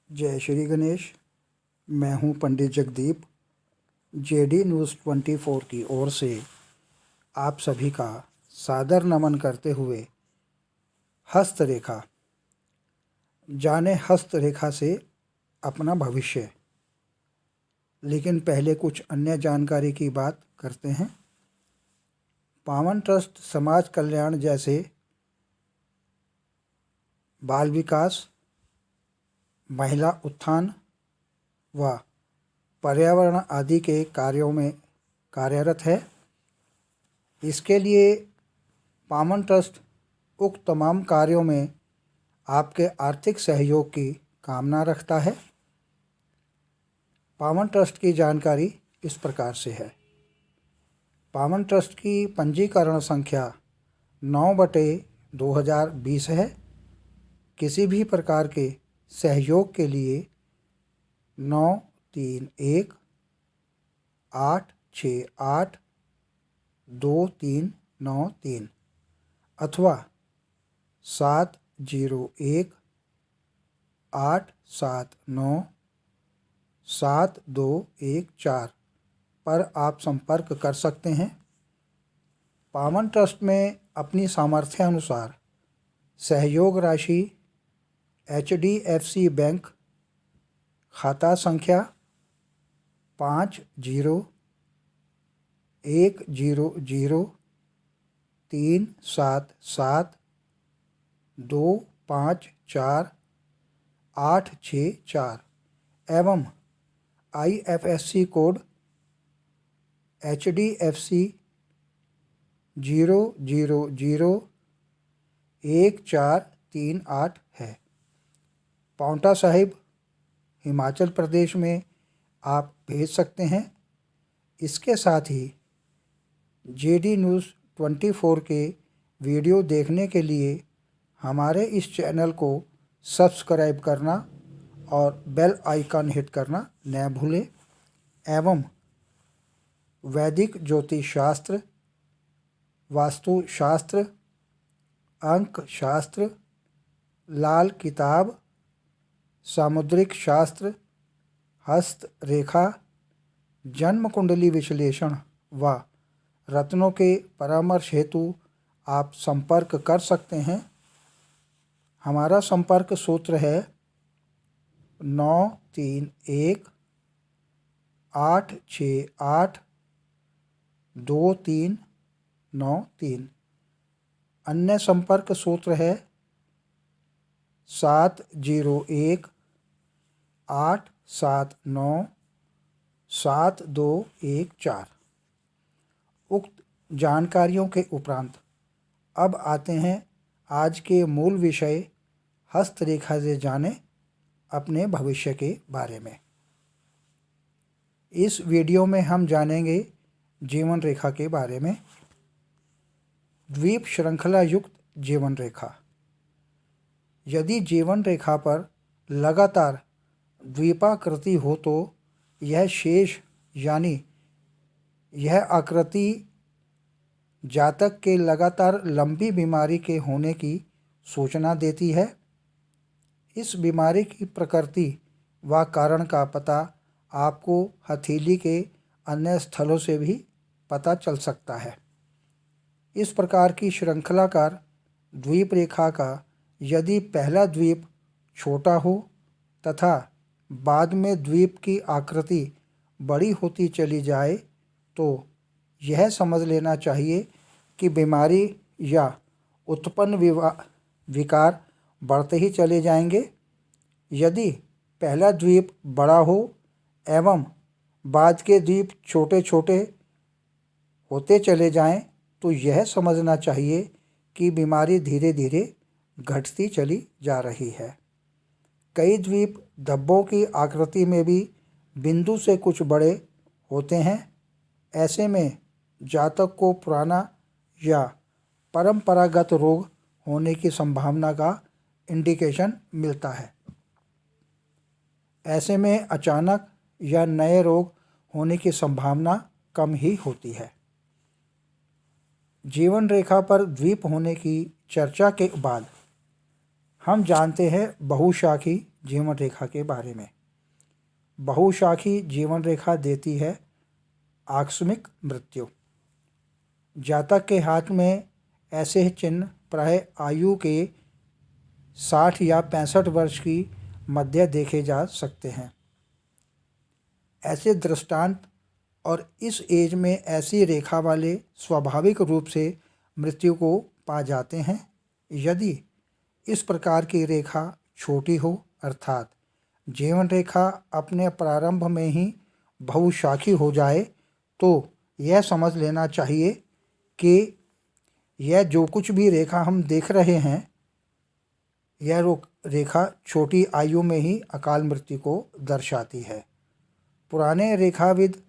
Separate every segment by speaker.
Speaker 1: जय श्री गणेश। मैं हूं पंडित जगदीप। जेडी न्यूज़ 24 की ओर से आप सभी का सादर नमन करते हुए हस्तरेखा जाने हस्तरेखा से अपना भविष्य। लेकिन पहले कुछ अन्य जानकारी की बात करते हैं। पावन ट्रस्ट समाज कल्याण जैसे बाल विकास, महिला उत्थान व पर्यावरण आदि के कार्यों में कार्यरत है। इसके लिए पावन ट्रस्ट उक्त तमाम कार्यों में आपके आर्थिक सहयोग की कामना रखता है। पावन ट्रस्ट की जानकारी इस प्रकार से है। पावन ट्रस्ट की पंजीकरण संख्या 9/2020 है। किसी भी प्रकार के सहयोग के लिए 9318682393 अथवा 7018797214 पर आप संपर्क कर सकते हैं। पावन ट्रस्ट में अपनी सामर्थ्य अनुसार सहयोग राशि HDFC बैंक खाता संख्या 50010037254864 एवं IFSC कोड HDFC 0001438 है। पाउंटा साहिब हिमाचल प्रदेश में आप भेज सकते हैं। इसके साथ ही जेडी न्यूज़ 24 के वीडियो देखने के लिए हमारे इस चैनल को सब्सक्राइब करना और बेल आइकन हिट करना न भूलें एवं वैदिक ज्योतिष शास्त्र, वास्तु शास्त्र, अंक शास्त्र, लाल किताब, सामुद्रिक शास्त्र, हस्त रेखा, जन्म कुंडली विश्लेषण व रत्नों के परामर्श हेतु आप संपर्क कर सकते हैं। हमारा संपर्क सूत्र है 9318682393। अन्य संपर्क सूत्र है 7018797214। उक्त जानकारियों के उपरांत अब आते हैं आज के मूल विषय हस्तरेखा से जाने अपने भविष्य के बारे में। इस वीडियो में हम जानेंगे जीवन रेखा के बारे में। द्वीप श्रृंखला युक्त जीवन रेखा। यदि जीवन रेखा पर लगातार द्वीपाकृति हो तो यह शेष यानी यह आकृति जातक के लगातार लंबी बीमारी के होने की सूचना देती है। इस बीमारी की प्रकृति व कारण का पता आपको हथेली के अन्य स्थलों से भी पता चल सकता है। इस प्रकार की श्रृंखलाकार द्वीप रेखा का यदि पहला द्वीप छोटा हो तथा बाद में द्वीप की आकृति बड़ी होती चली जाए तो यह समझ लेना चाहिए कि बीमारी या उत्पन्न विकार बढ़ते ही चले जाएंगे। यदि पहला द्वीप बड़ा हो एवं बाद के द्वीप छोटे छोटे होते चले जाएं तो यह समझना चाहिए कि बीमारी धीरे धीरे घटती चली जा रही है। कई द्वीप धब्बों की आकृति में भी बिंदु से कुछ बड़े होते हैं। ऐसे में जातक को पुराना या परंपरागत रोग होने की संभावना का इंडिकेशन मिलता है। ऐसे में अचानक या नए रोग होने की संभावना कम ही होती है। जीवन रेखा पर द्वीप होने की चर्चा के बाद हम जानते हैं बहुशाखी जीवन रेखा के बारे में। बहुशाखी जीवन रेखा देती है आकस्मिक मृत्यु। जातक के हाथ में ऐसे चिन्ह प्राय आयु के 60 या 65 वर्ष की मध्य देखे जा सकते हैं। ऐसे दृष्टांत और इस एज में ऐसी रेखा वाले स्वाभाविक रूप से मृत्यु को पा जाते हैं। यदि इस प्रकार की रेखा छोटी हो अर्थात जीवन रेखा अपने प्रारंभ में ही बहुशाखी हो जाए तो यह समझ लेना चाहिए कि यह जो कुछ भी रेखा हम देख रहे हैं यह रेखा छोटी आयु में ही अकाल मृत्यु को दर्शाती है। पुराने रेखाविद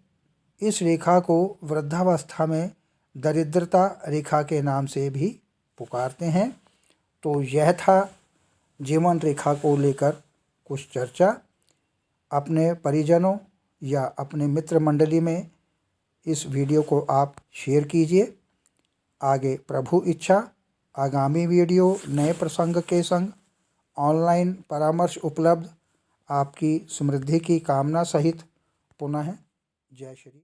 Speaker 1: इस रेखा को वृद्धावस्था में दरिद्रता रेखा के नाम से भी पुकारते हैं। तो यह था जीवन रेखा को लेकर कुछ चर्चा। अपने परिजनों या अपने मित्र मंडली में इस वीडियो को आप शेयर कीजिए। आगे प्रभु इच्छा आगामी वीडियो नए प्रसंग के संग ऑनलाइन परामर्श उपलब्ध। आपकी समृद्धि की कामना सहित पुनः जय श्री